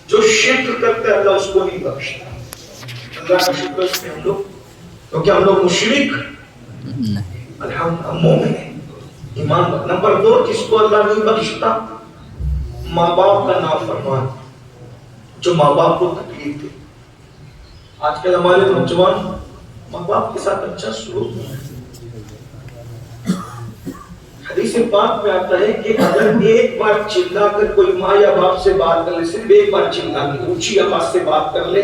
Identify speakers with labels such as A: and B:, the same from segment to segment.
A: جو شرک کرتا ہے اللہ اس کو نہیں بخشتا. اللہ کا شکر اس میں ہم لوگ، کیونکہ ہم لوگ مشرک الحمدللہ مومن ہیں ایمان. نمبر 2 جس کو اللہ نہیں بخشتا ماں باپ کا نافرمان، جو ماں باپ کو تکلیف دے. آج کل ہمارے نوجوان ماں باپ کے ساتھ اچھا سلوک نہیں ہے. حدیث پاک میں آتا ہے کہ اگر ایک بار چلا کر کوئی ماں یا باپ سے بات کر لے، صرف ایک بار چلا کے اونچی آواز سے بات کر لے،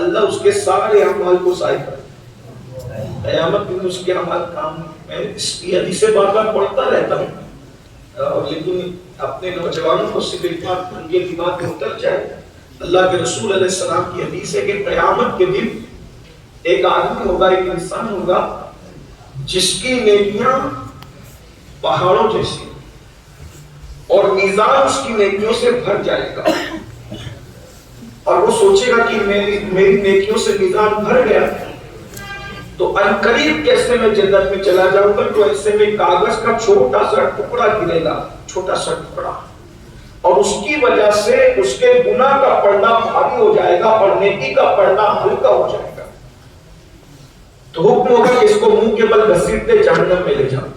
A: اللہ اس کے سارے اعمال کو ضائع کر دے. قیامت میں اس کے اعمال کام نہیں. میں اس کی حدیث بار بار پڑھتا رہتا ہوں، لیکن اپنے نوجوانوں کو صرف ایک بات ان کے دماغ میں اتر جائے. اللہ کے رسول علیہ السلام کی حدیث ہے کہ قیامت کے دن ایک آدمی ہوگا، ایک انسان ہوگا جس کی نیکیاں پہاڑوں جیسی اور میزان اس کی نیکیوں سے بھر جائے گا، اور وہ سوچے گا کہ میری نیکیوں سے میزان بھر گیا تو عنقریب کیسے میں جنت میں چلا جاؤں گا. تو ایسے میں کاغذ کا چھوٹا سا ٹکڑا گرے گا، چھوٹا سا ٹکڑا، اور اس کی وجہ سے اس کے گناہ کا پڑھنا بھاری ہو جائے گا اور نیکی کا پڑھنا ہلکا ہو جائے گا. تو حکم ہوگا کہ اس کو منہ کے بل گھسیٹتے جہنم میں لے جاؤ.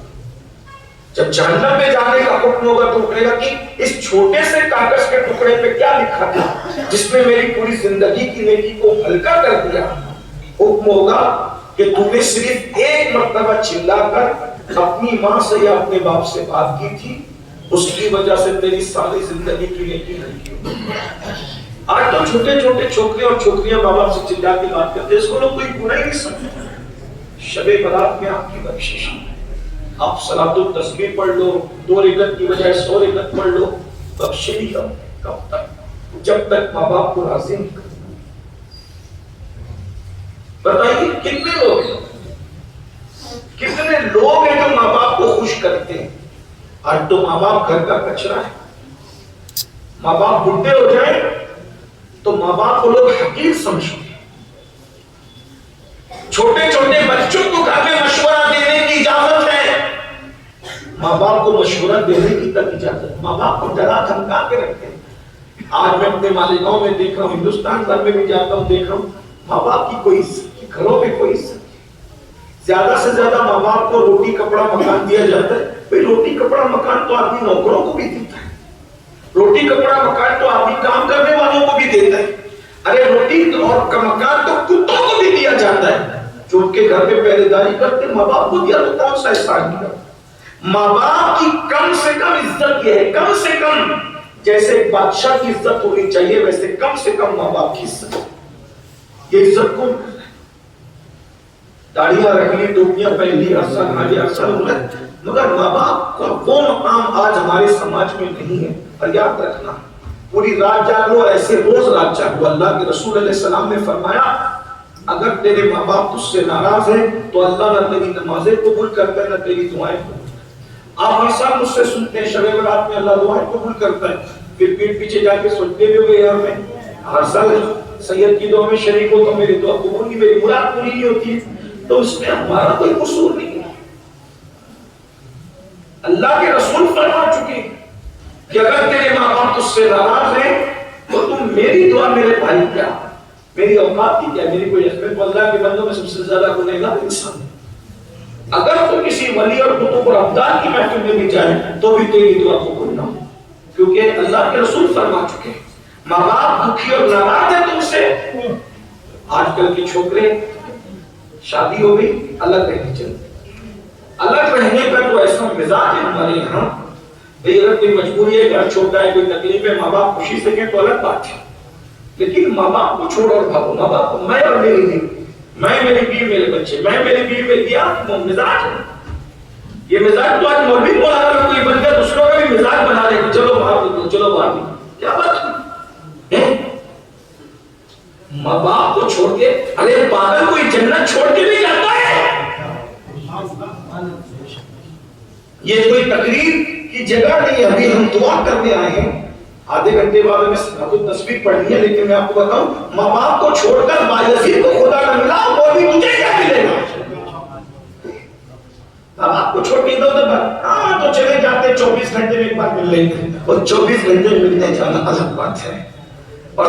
A: جب جہنم میں جانے کا حکم ہوگا تو کہے گا کہ اس چھوٹے سے کاغذ کے ٹکڑے پہ کیا لکھا تھا جس نے میری پوری زندگی کی نیکی کو ہلکا کر دیا. حکم ہوگا کہ تم نے صرف ایک مرتبہ چلا کر اپنی ماں سے یا اپنے باپ سے بات کی تھی، اس کی وجہ سے تیری ساری زندگی کی نیکی ہلکی ہو. آج تو چھوٹے چھوٹے چھوکرے اور چھوکریاں ماں باپ سے چلا کے بات کرتے ہیں، اس کو لوگ کوئی گناہ ہی نہیں سمجھتے. شب برات میں آپ کی بخشش، آپ صلاۃ التسبیح پڑھ لو، 2 رکعت کی بجائے 100 رکعت پڑھ لو، بخشش کب تک؟ جب تک ماں باپ کو راضی نہیں کرتے. بتائیے کتنے لوگ ہیں جو ماں باپ کو خوش کرتے ہیں؟ آج تو ماں باپ گھر کا کچرا ہے. ماں باپ بڈھے ہو جائیں تو ماں باپ کو لوگ حقیر سمجھتے ہیں. چھوٹے چھوٹے بچوں کو گھر میں مشورہ دینے کی اجازت ہے، ماں باپ کو مشورہ دینے کی تک اجازت. ماں باپ کو ڈرا دھمکا کے رکھتے ہیں. آج میں اپنے مالیگاؤں میں دیکھ رہا ہوں، ہندوستان بھر میں بھی جاتا ہوں، دیکھ رہا ہوں ماں باپ کی کوئی عزت، گھروں میں کوئی عزت. زیادہ سے زیادہ ماں باپ کو روٹی کپڑا مکان دیا جاتا ہے. بھئی روٹی کپڑا مکان تو آدمی نوکروں کو بھی دیتا ہے، روٹی کپڑا مکان تو آدمی کام کرنے والوں کو بھی دیتا ہے. ارے روٹی اور مکان تو کتوں کو بھی دیا جاتا ہے جو ان کے گھر پہ پہرے داری کرتے. ماں باپ کو دیا تو کون سا احسان کیا؟ ماں باپ کی کم سے کم عزت یہ ہے، کم سے کم جیسے ایک بادشاہ کی عزت ہونی چاہیے ویسے کم سے کم ماں باپ کی عزت. یہ عزت کون کرتا ہے؟ داڑیاں رکھ لی، ٹوپیاں پہن لی، احسان حاجی احسان ہو گئے، مگر ماں باپ کا وہ مقام آج ہمارے سماج میں نہیں ہے. اور یاد رکھنا، پوری رات جاگو، ایسے روز رات جاگو. اللہ کے رسول علیہ السلام نے فرمایا اگر تیرے ماں باپ تجھ سے ناراض ہیں تو اللہ نہ تیری نمازیں قبول کرتا ہے نہ تیری دعائیں قبول. آپ ہر سال مجھ سے سنتے ہیں شب برات میں اللہ دعائیں قبول کرتا ہے، پھر پیٹ پیچھے جا کے سنتے ہوئے یار میں ہر سال سید کی دعا میں شریک ہو تو میری دعا قبول نہیں، میری مراد پوری نہیں ہوتی ہے. تو اس میں ہمارا کوئی قصور نہیں ہے. اللہ کے رسول فرما چکے کہ اگر تیرے ماں باپ تجھ سے ناراض ہیں تو تم میری دعا میرے بھائی کیا، میری اوقات کی کیا، میری کوئی اہمیت. اللہ کے بندوں میں سب سے زیادہ گنہگار انسان ہے. اگر تو کسی ولی اور قطب اور ابدال کی محفل میں بھی جائے تو بھی تیری دعا قبول نہ ہو، کیونکہ اللہ کے رسول فرما چکے ماں باپ دکھی اور ناراض ہیں تم سے. آج کل کے چھوکرے شادی ہو گئی الگ رہنے چلتے، الگ رہنے کا تو ایسا مزاج ہے ہمارے یہاں. اگر کوئی مجبوری ہے، گھر چھوٹا ہے، کوئی تکلیف ہے، ماں باپ خوشی سے کہیں تو الگ بات ہے. لیکن ماں باپ کو چھوڑ اور بھاگو. ماں باپ کو میں اور میری بیوی، میں میری بیوی میرے بچے، میں میری بیوی میری دیا مزاج ہے. یہ مزاج تو آج مولوی مولانا میں کوئی بن گیا دوسروں کا بھی مزاج بنا لے، چلو باہر نکلو، چلو باہر نکلو. کیا بات ہے؟ ماں باپ کو چھوڑ کے، ارے پاگل کوئی جنت چھوڑ کے بھی جاتا ہے؟ یہ کوئی تقریر کی جگہ نہیں ہے. ابھی ہم دعا کرنے آئے ہیں، آدھے گھنٹے بعد میں صلاۃ التسبیح پڑھنی ہے، لیکن میں آپ کو بتاؤں ماں باپ کو چھوڑ کر بایزید کو خدا نہ ملا وہ بھی مجھے کیا ملے گا؟ ماں باپ کو چھوڑ کے ادھر ہاں تو چلے جاتے 24 گھنٹے میں ایک بار مل لیں گے، اور 24 گھنٹے ملنے جانا الگ بات ہے. اور